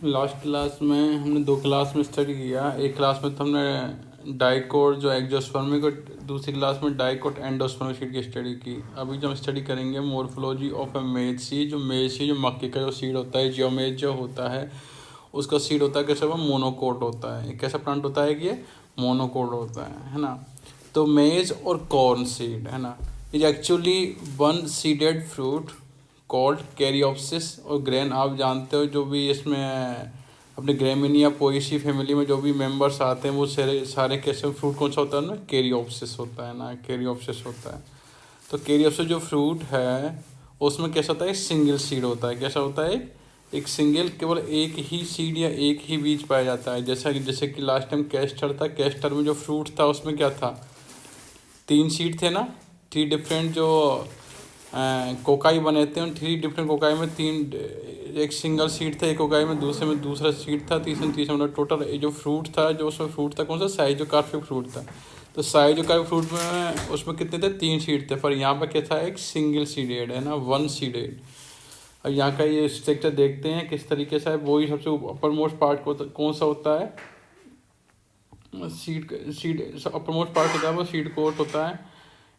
Last class में हमने दो क्लास में स्टडी किया। एक क्लास में तो हमने डाइकोट जो एक्जोस्पर्मिक और दूसरी क्लास में डाइकोट एंडोस्पर्मिक सीड की स्टडी की। अभी जो हम स्टडी करेंगे मोर्फोलॉजी ऑफ ए मेज सीड। मेज सीड जो मक्के का जो सीड होता है, जियोमेज जो होता है उसका सीड होता है कैसा, वो मोनोकोट होता है। कैसा प्लांट होता है कि ये मोनोकोट होता है ना। तो मेज और कॉर्न सीड है ना, is actually one seeded fruit called caryopsis. और ग्रेन आप जानते हो, जो भी इसमें अपने ग्रेमिनिया पोएसी फैमिली में जो भी मेंबर्स आते हैं वो सारे सारे कैसे फ्रूट कौन सा होता है ना, कैरियोप्सिस होता है ना, कैरियोप्सिस होता है। तो कैरियोप्सिस जो फ्रूट है उसमें कैसा होता है, सिंगल सीड होता है। कैसा होता है, एक सिंगल, केवल एक ही सीड या एक ही बीज पाया जाता है। जैसे कि लास्ट टाइम कैस्टर था, कैस्टर में जो फ्रूट था उसमें क्या था, तीन सीड थे ना, थ्री डिफरेंट जो कोकाई बने थे उन थ्री डिफरेंट कोकाई में तीन, एक सिंगल सीड था एक कोकाई में, दूसरे में दूसरा सीड था, तीसरे मतलब टोटल जो फ्रूट था, जो उसमें फ्रूट था कौन सा, साइजो कार्पिक फ्रूट था। तो साइजो कार्पिक फ्रूट में उसमें कितने थे, तीन सीड थे। पर यहाँ पर क्या था, एक सिंगल सीडेड है ना, वन सीडेड। और यहाँ का ये स्ट्रक्चर देखते हैं किस तरीके से है। वही सबसे अपर मोस्ट पार्ट कौन सा होता है, seed seed upper most part होता है वो सीड कोट होता है।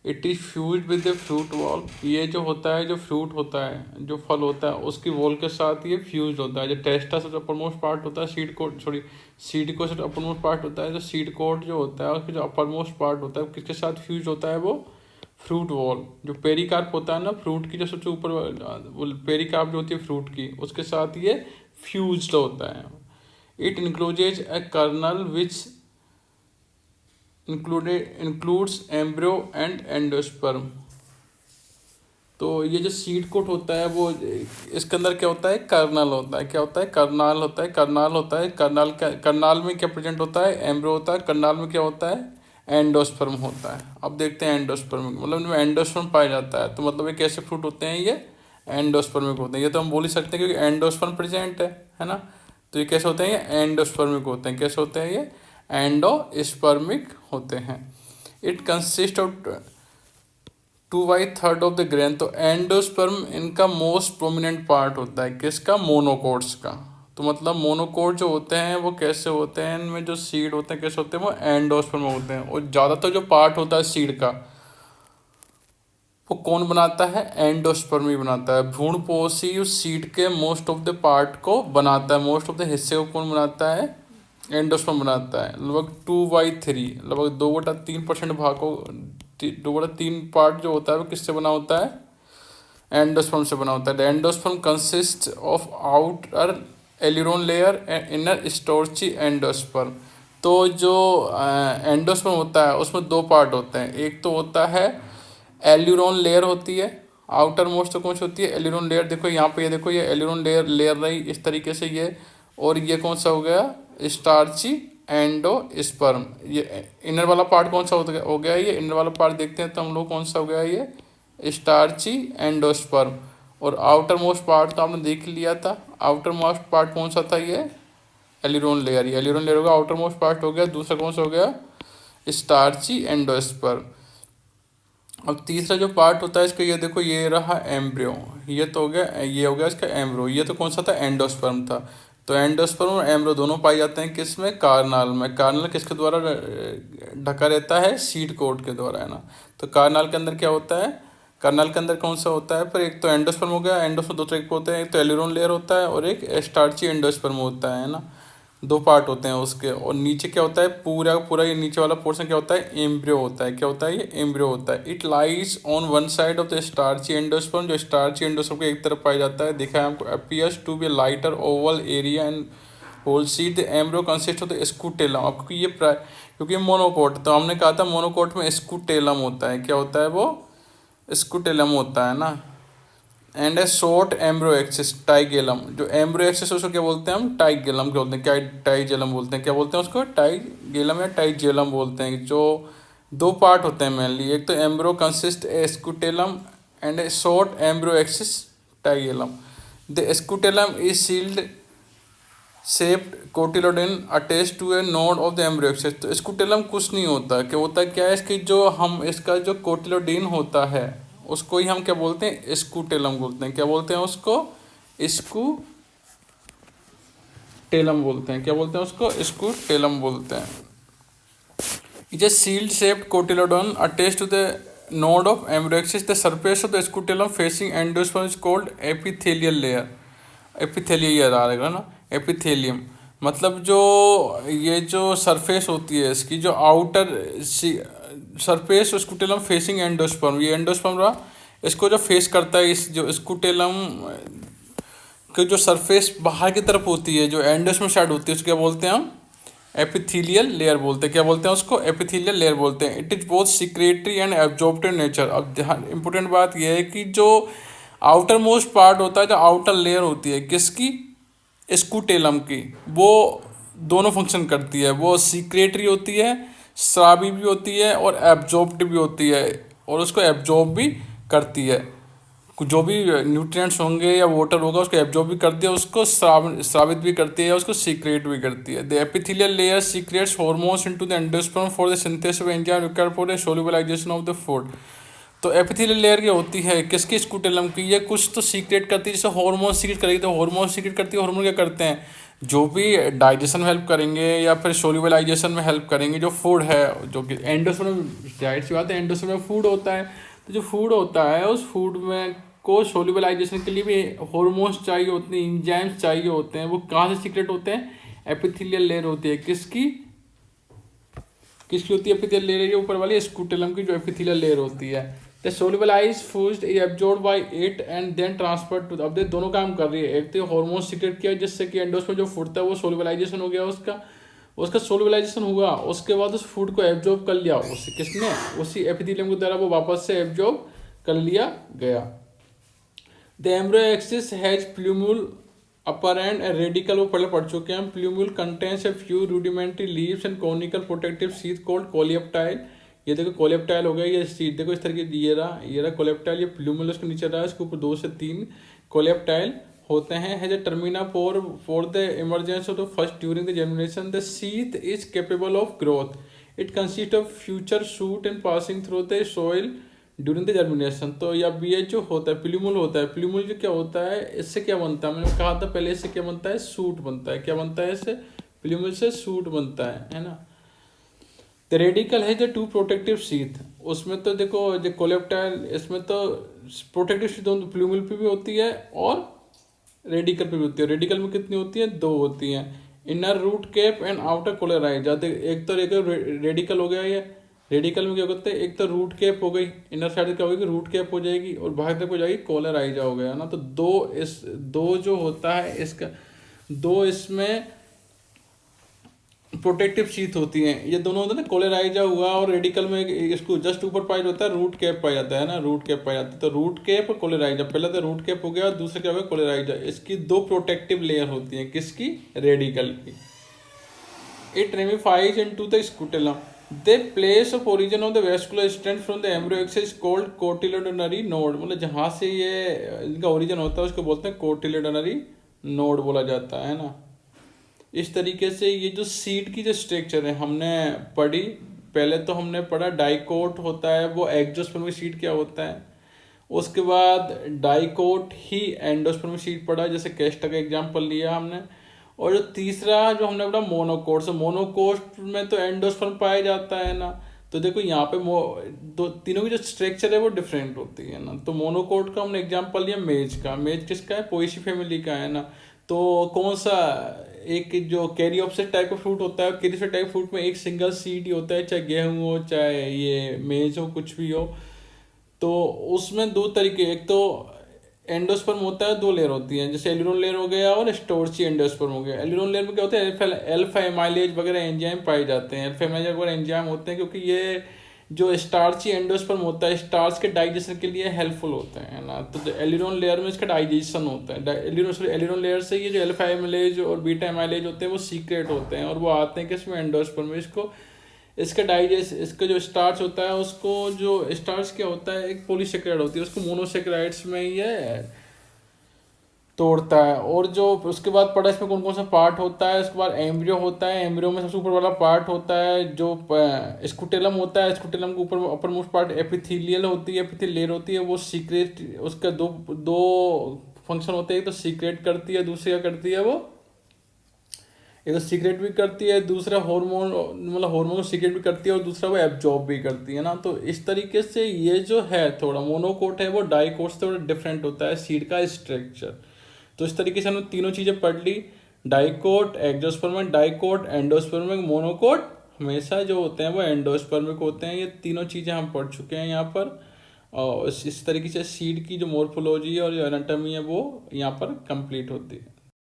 It is fuse with the fruit wall. ये जो होता है, जो फ्रूट होता है, जो फल होता है उसकी वॉल के साथ ये फ्यूज होता है। जो टेस्टा सबसे अपर मोस्ट पार्ट होता है, सीड कोट सॉरी सीड को सबसे अपर मोस्ट पार्ट होता है। जो सीड कोट जो होता है उसके जो अपर मोस्ट पार्ट होता है किसके साथ फ्यूज होता है, वो फ्रूट वॉल। जो पेरिकार्प होता है ना फ्रूट की, जो सबसे ऊपर वो पेरिकार्प जो होती है फ्रूट की, उसके साथ ये फ्यूज्ड होता है। It includes a kernel which includes embryo and endosperm. तो ये जो सीड कोट होता है वो इसके अंदर क्या होता है, कर्नल होता है। क्या होता है, कर्नाल होता है। कर्नाल होता है, कर्नाल में क्या प्रेजेंट होता है, एम्ब्रियो होता है। कर्नाल में क्या होता है, एंडोस्पर्म होता है। अब देखते हैं एंडोस्पर्म, मतलब इनमें एंडोस्पर्म पाया जाता है। तो मतलब ये कैसे फ्रूट होते हैं, ये एंडोस्पर्मिक होते हैं। ये तो हम बोल ही सकते हैं क्योंकि एंडोस्पर्म प्रेजेंट है ना। तो ये कैसे होते हैं, ये एंडोस्पर्मिक होते हैं। कैसे होते हैं, ये एंडोस्पर्मिक होते हैं। It consist of 2/3 of the grain. तो एंडोस्पर्म इनका मोस्ट प्रोमिनेंट पार्ट होता है, किसका, मोनोकोट्स का। तो मतलब मोनोकोट जो होते हैं वो कैसे होते हैं, इनमें जो सीड होते हैं कैसे होते हैं, वो एंडोस्पर्म होते हैं। और ज़्यादातर जो पार्ट होता है सीड का वो कौन बनाता है, एंडोस्पर्म ही बनाता है। भ्रूणपोषी उस सीड के मोस्ट ऑफ द पार्ट को बनाता है। मोस्ट ऑफ द हिस्से को कौन बनाता है, एंडोस्पर्म बनाता है। लगभग 2/3, लगभग 2/3% भाग को, 2/3 पार्ट जो होता है वो किससे बना होता है, एंडोस्पर्म से बना होता है। The endosperm consist of outer aleurone layer and inner starchy endosperm. तो जो एंडोस्पर्म होता है उसमें दो पार्ट होते हैं। एक तो होता है एल्यूरोन लेयर होती है, आउटर मोस्ट तो कौन सी होती है, एल्यूरोन लेयर। देखो यहाँ पे, ये देखो ये एल्यूरोन लेयर लेयर रही इस तरीके से ये। और ये कौन सा हो गया, स्टार्ची एंडोस्पर्म। ये इनर वाला पार्ट कौन सा हो गया, ये इनर वाला पार्ट देखते हैं तो हम लोग कौन सा हो गया, ये स्टार्ची एंडोस्पर्म। और आउटर मोस्ट पार्ट तो आपने देख लिया था। आउटर मोस्ट पार्ट कौन सा था, ये एल्यूरोन लेयर। ये एल्यूरोन लेयर होगा, आउटर मोस्ट पार्ट हो गया। दूसरा कौन सा हो गया, स्टार्ची एंडोस्पर्म। अब तीसरा जो पार्ट होता है इसका, ये देखो ये रहा एम्ब्रियो। ये तो हो गया, ये हो गया इसका एम्ब्रियो। ये तो कौन सा था, एंडोस्पर्म था। तो एंडोस्पर्म और एम्ब्रियो दोनों पाए जाते हैं किस में, कार्नाल में। कार्नाल किसके द्वारा ढका रहता है, सीड कोट के द्वारा, है ना। तो कार्नाल के अंदर क्या होता है, कार्नाल के अंदर कौन सा होता है, पर एक तो एंडोस्पर्म हो गया। एंडोस्पर्म दो तरह के होते हैं, एक तो एल्यूरोन लेयर होता है और एक स्टार्ची एंडोस्पर्म होता है ना। दो पार्ट होते हैं उसके। और नीचे क्या होता है, पूरा पूरा ये नीचे वाला पोर्शन क्या होता है, एम्ब्रियो होता है। क्या होता है, ये एम्ब्रियो होता है। It lies on one side of the starchy endosperm. जो स्टार्ची एंडोस्पर्म के एक तरफ पाया जाता है, दिखा है हमको, appears to be lighter oval area and whole seed. The embryo consist of the scutellum. आपको ये क्योंकि मोनोकोट, तो हमने कहा था मोनोकोट में स्कूटेलम होता है। क्या होता है, वो स्कूटेलम होता है ना। And a short embryo axis tigellum. जो एम्ब्रो एक्सिस उसको क्या बोलते हैं, हम टाइगेलम बोलते हैं। क्या, टाइजेलम बोलते हैं। क्या बोलते हैं उसको, टाइगेलम या टाइजेलम बोलते हैं। जो दो पार्ट होते हैं मेनली, एक तो embryo consist a scutellum and a short embryo axis tigellum. The scutellum is shield shaped cotyledon attach to a node of the embryo axis. तो स्कूटेलम कुछ नहीं होता, क्या होता है, क्या है इसकी जो हम इसका जो कोटिलोडेन होता है उसको ही हम क्या बोलते हैं, स्कूटेलम बोलते हैं। क्या बोलते हैं उसको, स्कू टेलम बोलते हैं। क्या बोलते हैं उसको? इसको टेलम बोलते हैं। It is shield-shaped cotyledon attached to the node of embryoxis. The surface of the scutellum facing endosperm is called epithelial layer. Epithelial आ रहेगा ना, एपिथेलियम। मतलब जो ये जो सरफेस होती है इसकी, जो outer surface scutellum facing endosperm, ये एंडोस्पर्म रहा, इसको जो फेस करता है, इस जो स्कुटेलम की जो सरफेस बाहर की तरफ होती है, जो एंडोस्पर्म साइड होती है, उसको क्या बोलते हैं हम? एपिथेलियल लेयर बोलते हैं। क्या बोलते हैं उसको? एपिथेलियल लेयर बोलते हैं। It is both secretory and absorptive nature. अब इंपॉर्टेंट बात यह है कि जो आउटर मोस्ट पार्ट होता है, जो आउटर लेयर होती है किसकी? स्कुटेलम की, वो दोनों फंक्शन करती है। वो सिक्रेटरी होती है, स्रावी भी होती है, और एब्जॉर्प्टिव भी होती है, और उसको एब्जॉर्ब भी करती है। जो भी न्यूट्रिएंट्स होंगे या वाटर होगा उसको एब्जॉर्ब भी करती है, उसको स्रावित भी करती है, उसको सीक्रेट भी करती है। The epithelial layer secretes hormones into the endosperm for the synthesis of enzyme required for the solubilization of the food. तो एपिथेलियल लेयर क्या होती है किसकी? स्कुटेलम की। ये कुछ तो सीक्रेट करती है, जैसे हार्मोन सीक्रेट करेगी, तो हार्मोन सीक्रेट करती है। हार्मोन क्या करते हैं? जो भी डाइजेशन में हेल्प करेंगे या फिर सोल्युबलाइजेशन में हेल्प करेंगे, जो फूड है, जो कि एंडोस्पर्म, जाहिर सी बात है एंडोस्पर्म में फूड होता है, तो जो फूड होता है उस फूड में को सोल्युबलाइजेशन के लिए भी हार्मोन्स चाहिए होते हैं, एंजाइम्स चाहिए होते हैं। वो कहाँ से सीक्रेट होते हैं? एपिथेलियल लेयर होती है। किसकी किसकी होती है? एपिथेलियल लेयर, ये ऊपर वाली स्कुटेलम की जो एपिथेलियल लेयर होती है। The solubilized food is absorbed by it and then transferred to. अब दोनों काम कर रही है। एक तो हार्मोन सीक्रेट किया जिससे कि एंडोस्पर्म जो फूड था वो सोल्युबलाइजेशन हो गया, उसका सोल्युबलाइजेशन हुआ, उसके बाद उस फूड को एब्जॉर्ब कर लिया उससे, किसने? उसी एपिथेलियम के द्वारा वो वापस से एब्जॉर्ब कर लिया गया। The embryo axis has plumule upper and radicle, वो पहले पढ़ चुके हैं। Plumule contains a few rudimentary leaves and conical protective sheath called coleoptile. ये देखो कोलियोप्टाइल हो गया, ये शीथ देखो इस तरीके की, ये रहा कोलियोप्टाइल। ये प्लूम्यूल उसके नीचे रहा, इसके ऊपर 2 से 3 कोलियोप्टाइल होते हैं। Has a terminal for the emergence of the first during the germination. The sheath is capable of growth. It consist of future shoot and passing through the soil during the germination. तो या BH जो होता है, plumule होता है। Plumule जो क्या होता है, इससे क्या बनता है? मैंने कहा था पहले, इससे क्या बनता है? सूट बनता है। क्या बनता है? इससे प्लूम्यूल से सूट बनता है ना। द रेडिकल है जो 2 प्रोटेक्टिव शीथ। उसमें तो देखो जो कोलेप्टाइल, इसमें तो प्रोटेक्टिव शीथ दोनों प्लूम्यूल पे भी होती है और रेडिकल पे भी होती है। रेडिकल में कितनी होती है? 2 होती हैं। Inner root cap and outer coleorhiza. एक तो रेडिकल हो गया, ये रेडिकल में क्या करते हैं? एक तो रूट कैप हो गई, इनर साइड क्या होगी? रूट कैप हो जाएगी, और बाहर तक हो जाएगी कोलेराइजा हो गया ना। तो दो जो होता है इसका, 2 इसमें प्रोटेक्टिव शीथ होती हैं। ये दोनों होते हैं ना, कोलेराइजा हुआ, और रेडिकल में इसको जस्ट ऊपर पाया होता है, रूट कैप पाया जाता है ना, रूट कैप पाया जाता है। तो रूट कैप और कोलेराइजा, पहले तो रूट कैप हो गया, दूसरा क्या हो गया? कोलेराइजा। इसकी 2 प्रोटेक्टिव लेयर होती हैं, किसकी? रेडिकल की। It ramifies into the scutellum. The place of origin of the vascular stent from the embryoaxis is called cotyledonary node। मतलब जहाँ से ये इनका ओरिजिन होता है उसको बोलते हैं कोटिलेडोनरी नोड बोला जाता है ना। इस तरीके से ये जो सीड की जो स्ट्रक्चर है हमने पढ़ी। पहले तो हमने पढ़ा डाइकोट होता है, वो एग्जोस्पर्मिक सीड क्या होता है। उसके बाद डाइकोट ही एंडोस्पर्मिक सीड पढ़ा, जैसे केस्टा का एग्जाम्पल लिया हमने। और जो तीसरा जो हमने पढ़ा मोनोकोट। से मोनोकोट में तो एंडोस्पर्म पाया जाता है ना। तो देखो यहाँ पे तीनों की जो स्ट्रक्चर है वो डिफरेंट होती है ना। तो मोनोकोट का हमने एग्जांपल लिया मेज का। मेज किसका है? पोएसी फैमिली का है ना। तो कौन सा एक जो कैरियोप्सिस टाइप का फ्रूट होता है, कैरियोप्सिस टाइप फ्रूट में एक सिंगल सीड ही होता है, चाहे गेहूँ हो चाहे ये मेज हो, कुछ भी हो। तो उसमें 2 तरीके, एक तो एंडोस्पर्म होता है, 2 लेयर होती हैं, जैसे एलिरोन लेयर हो गया और स्टोर्ची एंडोस्पर्म हो गया। एलिरोन लेयर में क्या होता है? अल्फा एमाइलेज वगैरह एंजाइम पाए जाते हैं। अल्फा एमाइलेज वगैरह एंजाइम होते हैं क्योंकि ये जो स्टार्ची एंडोस्पर्म होता है स्टार्च के डाइजेशन के लिए हेल्पफुल होता है ना। तो जो एलिरोन लेयर में इसका डाइजेशन होता है। एलिरोन लेयर से ये जो अल्फा एमाइलेज और बीटा एमाइलेज होते हैं वो सीक्रेट होते हैं, और वो आते हैं किसमें? एंडोस्पर्म में। इसका जो स्टार्च होता है, उसको जो स्टार्च क्या होता है? एक पॉलीसेकेराइड होती है, उसको मोनोसेकेराइड्स में ये तोड़ता है। और जो उसके बाद पढ़ा इसमें कौन कौन सा पार्ट होता है। उसके बाद एम्ब्रियो होता है। एम्ब्रियो में सबसे ऊपर वाला पार्ट होता है जो स्कुटेलम होता है। स्कुटेलम के ऊपर अपर मोस्ट पार्ट एपिथेलियल होती है, एपिथेलियल लेयर होती है। वो सीक्रेट, उसका दो फंक्शन होते हैं, एक तो सीक्रेट करती है, दूसरी क्या करती है? वो एक तो सीक्रेट भी करती है, दूसरा हार्मोन मतलब हार्मोन को सीक्रेट भी करती है, और दूसरा वो एब्जॉर्ब भी करती है ना। तो इस तरीके से ये जो है थोड़ा मोनोकोट है वो डाइकोट से थोड़ा डिफरेंट होता है सीड का स्ट्रक्चर। तो इस तरीके से हमने तीनों चीज़ें पढ़ ली, डाइकोट, एक्जोस्पर्मिक, डाइकोट, एंडोस्पर्मिक, मोनोकोट हमेशा जो होते हैं वो एंडोस्पर्मिक होते हैं। ये तीनों चीज़ें हम पढ़ चुके हैं यहाँ पर। और इस तरीके से सीड की जो मोर्फोलॉजी और जो एनाटॉमी है वो यहाँ पर कंप्लीट होती है।